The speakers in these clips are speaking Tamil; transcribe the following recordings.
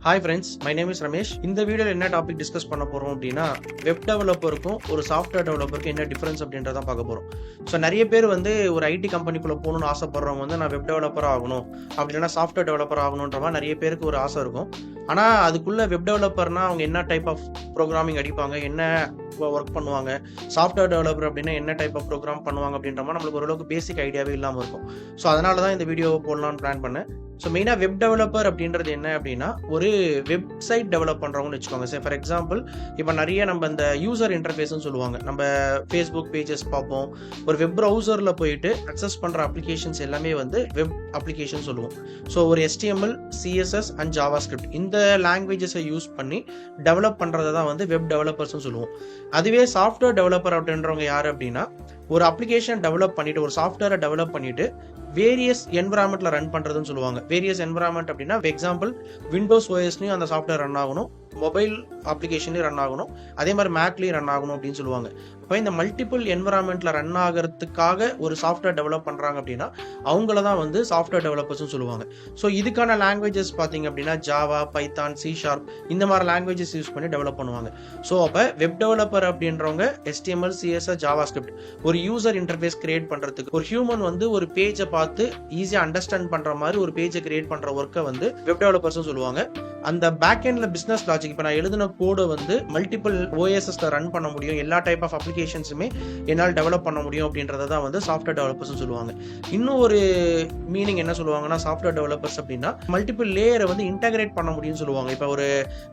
Hi friends, my name is Ramesh. இந்த வீடியோவில் என்ன டாபிக் டிஸ்கஸ் பண்ண போகிறோம் அப்படின்னா, வெப் டெவலப்பருக்கும் ஒரு சாஃப்ட்வேர் டெவலப்பருக்கும் என்ன டிஃபரன்ஸ் அப்படின்றத பார்க்க போகிறோம். ஸோ நிறைய பேர் வந்து ஒரு ஐடி கம்பெனிக்குள்ளே போகணும்னு ஆசைப்படுறவங்க வந்து நான் வெப் டெவலப்பர் ஆகணும், அப்படி இல்லைனா சாஃப்ட்வேர் டெவலப்பர் ஆகணுன்ற மாதிரி நிறைய பேருக்கு ஒரு ஆசை இருக்கும். ஆனால் அதுக்குள்ளே வெப் டெவலப்பர்னா அவங்க என்ன டைப் ஆஃப் ப்ரோக்ராமிங் அடிப்பாங்க, என்ன ஒர்க் பண்ணுவாங்க, சாஃப்ட்வேர் டெவலப்பர் அப்படின்னா என்ன டைப் ஆஃப் ப்ரோக்ராம் பண்ணுவாங்க அப்படின்ற மாதிரி நம்மளுக்கு ஓரளவுக்கு பேசிக் ஐடியாவே இல்லாமல் இருக்கும். ஸோ அதனால தான் இந்த வீடியோவை போடலான்னு பிளான் பண்ணேன். ஸோ மெயினாக வெப் டெவலப்பர் அப்படின்றது என்ன அப்படின்னா, ஒரு வெப்சைட் டெவலப் பண்ணுறவங்கன்னு வச்சுக்கோங்க. சார் ஃபார் எக்ஸாம்பிள், இப்போ நிறைய நம்ம இந்த யூசர் இன்டர்ஃபேஸ்ன்னு சொல்லுவாங்க. நம்ம ஃபேஸ்புக் பேஜஸ் பார்ப்போம். ஒரு வெப் ப்ரௌசரில் போயிட்டு அக்சஸ் பண்ணுற அப்ளிகேஷன்ஸ் எல்லாமே வந்து வெப் அப்ளிகேஷன் சொல்லுவோம். ஸோ ஒரு HTML, CSS அண்ட் JavaScript இந்த லாங்குவேஜஸை யூஸ் பண்ணி டெவலப் பண்ணுறதை தான் வந்து வெப் டெவலப்பர்ஸ்னு சொல்லுவோம். அதுவே சாஃப்ட்வேர் டெவலப்பர் அப்படின்றவங்க யார் அப்படின்னா, ஒரு அப்ளிகேஷன் டெவலப் பண்ணிட்டு, ஒரு சாஃப்ட்வேரை டெவலப் பண்ணிட்டு வேரியஸ் என்விரான்மெண்ட்ல ரன் பண்றதுன்னு சொல்லுவாங்க. வேரியஸ் என்விரான்மெண்ட் அப்படின்னா, எக்ஸாம்பிள் விண்டோஸ் OSலயும் அந்த சாஃப்ட்வேர் ரன் ஆகணும், மொபைல் அப்ளிகேஷன்லயும் ரன் ஆகணும், அதே மாதிரி மேக்லயும் ரன் ஆகணும் அப்படின்னு சொல்லுவாங்க. இப்போ இந்த மல்டிபிள் என்விரான்மெண்ட்ல ரன் ஆகிறதுக்காக ஒரு சாஃப்ட்வேர் டெவலப் பண்றாங்க அப்படின்னா அவங்கள தான் வந்து சாஃப்ட்வேர் டெவலப்பர்ஸ்னு சொல்லுவாங்க. ஸோ இதுக்கான லாங்குவேஜஸ் பார்த்தீங்க அப்படின்னா ஜாவா, பைத்தான், C# இந்த மாதிரி லாங்குவேஜஸ் யூஸ் பண்ணி டெவலப் பண்ணுவாங்க. ஸோ அப்போ வெப் டெவலப்பர் அப்படின்றவங்க HTML, CSS, JavaScript ஒரு யூசர் இன்டர்ஃபேஸ் கிரியேட் பண்றதுக்கு, ஒரு ஹியூமன் வந்து ஒரு பேஜை பார்த்து ஈஸியாக அண்டர்ஸ்டாண்ட் பண்ற மாதிரி ஒரு பேஜை கிரியேட் பண்ற ஒர்க்கை வந்து வெப் டெவலப்பர்ஸ் சொல்லுவாங்க. அந்த பேக் எண்ட்ல பிசினஸ் லாஜிக், இப்போ நான் எழுதின கோடை வந்து மல்டிபிள் OSSல ரன் பண்ண முடியும், எல்லா டைப் ஆஃப் அப்ளிகேஷன்ஸுமே என்னால் டெவலப் பண்ண முடியும் அப்படின்றத தான் வந்து சாஃப்ட்வேர் டெவலப்பர்ஸ் சொல்லுவாங்க. இன்னும் ஒரு மீனிங் என்ன சொல்லுவாங்கன்னா, சாஃப்ட்வேர் டெவலப்பர்ஸ் அப்படின்னா மல்டிபிள் லேயரை வந்து இன்டகிரேட் பண்ண முடியும்னு சொல்லுவாங்க. இப்போ ஒரு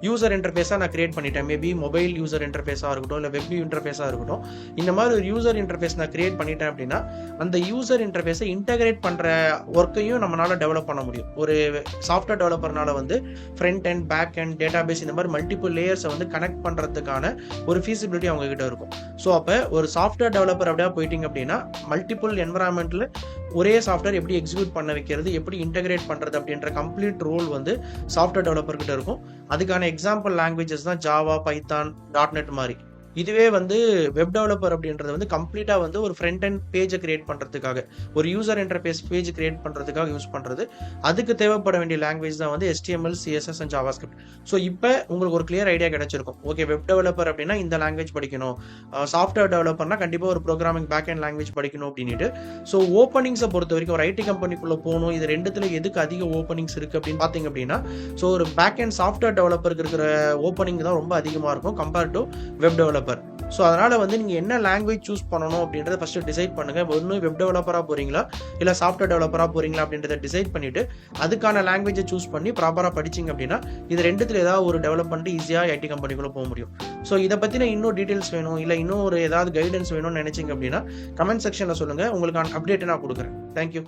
யூசர் இன்டர்ஃபேஸாக நான் கிரியேட் பண்ணிட்டேன், மேபி மொபைல் யூசர் இன்டர்ஃபேஸாக இருக்கட்டும், இல்லை வெப் இன்டர்ஃபேஸாக இருக்கட்டும், இந்த மாதிரி ஒரு யூசர் இன்டர்ஃபேஸ் நான் கிரியேட் பண்ணிட்டேன் அப்படின்னா அந்த யூசர் இன்டர்ஃபேஸை இன்டகிரேட் பண்ற ஒர்க்கையும் நம்மளால டெவலப் பண்ண முடியும். ஒரு சாஃப்ட்வேர் டெவலப்பர்னால வந்து front and back and database இந்த மாதிரி மல்டிபிள் லேயர்ஸை வந்து கனெக்ட் பண்றதுக்கான ஒரு ஃபீசிபிலிட்டி அவங்க கிட்ட இருக்கும். ஸோ அப்போ ஒரு சாஃப்ட்வேர் டெவலப்பர் அப்படியே போயிட்டீங்க அப்படின்னா மல்டிபிள் என்விரான்மெண்ட்ல ஒரே சாஃப்ட்வேர் எப்படி எக்ஸிக்யூட் பண்ண வைக்கிறது, எப்படி இன்டகிரேட் பண்றது அப்படின்ற கம்ப்ளீட் ரோல் வந்து சாஃப்ட்வேர் டெவலப்பர் கிட்ட இருக்கும். அதுக்கான எக்ஸாம்பிள் லாங்குவேஜஸ் தான் ஜாவா, பைத்தான், .NET மாதிரி. இதுவே வந்து வெப் டெவலப்பர் அப்படின்றது வந்து கம்ப்ளீட்டா வந்து ஒரு ஃப்ரண்ட் அண்ட் பேஜை கிரியேட் பண்றதுக்காக, ஒரு யூசர் இன்டர்ஃபேஸ் பேஜ் கிரியேட் பண்றதுக்காக யூஸ் பண்றது. அதுக்கு தேவைப்பட வேண்டிய லாங்குவேஜ் தான் வந்து HTML, CSS and JavaScript. So இப்போ உங்களுக்கு ஒரு கிளியர் ஐடியா கிடைச்சிருக்கும். ஓகே, வெப் டெவலப்பர் அப்படின்னா இந்த லாங்குவேஜ் படிக்கணும், சாஃப்ட்வேர் டெவலப்பர்னா கண்டிப்பா ஒரு ப்ரோக்ராமிங் பேக் அண்ட் லாங்குவேஜ் படிக்கணும் அப்படின்ட்டு. ஸோ ஓப்பனிங்ஸை பொறுத்த வரைக்கும் ஒரு ஐடி கம்பெனிக்குள்ள போகணும், இது ரெண்டுத்துல எதுக்கு அதிக ஓப்பனிங்ஸ் இருக்கு அப்படின்னு பாத்தீங்க அப்படின்னா, ஸோ ஒரு பேக் அண்ட் சாஃப்ட்வேர் டெவலப்பருக்கு இருக்கிற ஓப்பனிங் தான் ரொம்ப அதிகமா இருக்கும் compared to web developer. So அதனால வந்து நீங்க என்ன லாங்குவேஜ் சூஸ் பண்ணணும் அப்படின்றத ஃபர்ஸ்ட் டிசைட் பண்ணுங்க. ஒன்று வெப் டெவலப்பரா போறீங்களா இல்ல சாஃப்ட்வேர் டெவலப்பரா போறீங்களா அப்படின்றத டிசைட் பண்ணிட்டு அதுக்கான லாங்குவேஜை சூஸ் பண்ணி ப்ராப்பரா படிச்சீங்க அப்படின்னா இது ரெண்டுத்துல ஏதாவது ஒரு டெவலப் பண்ணிட்டு ஈஸியா ஐடி கம்பெனிக்குள்ள போக முடியும். ஸோ இதை பத்தின இன்னும் டீடைல்ஸ் வேணும், இல்ல இன்னும் ஒரு ஏதாவது கைடன்ஸ் வேணும்னு நினைச்சீங்க அப்படின்னா கமெண்ட் செக்ஷன்ல சொல்லுங்க, உங்களுக்கு அப்டேட் நான் கொடுக்குறேன். தேங்க்யூ.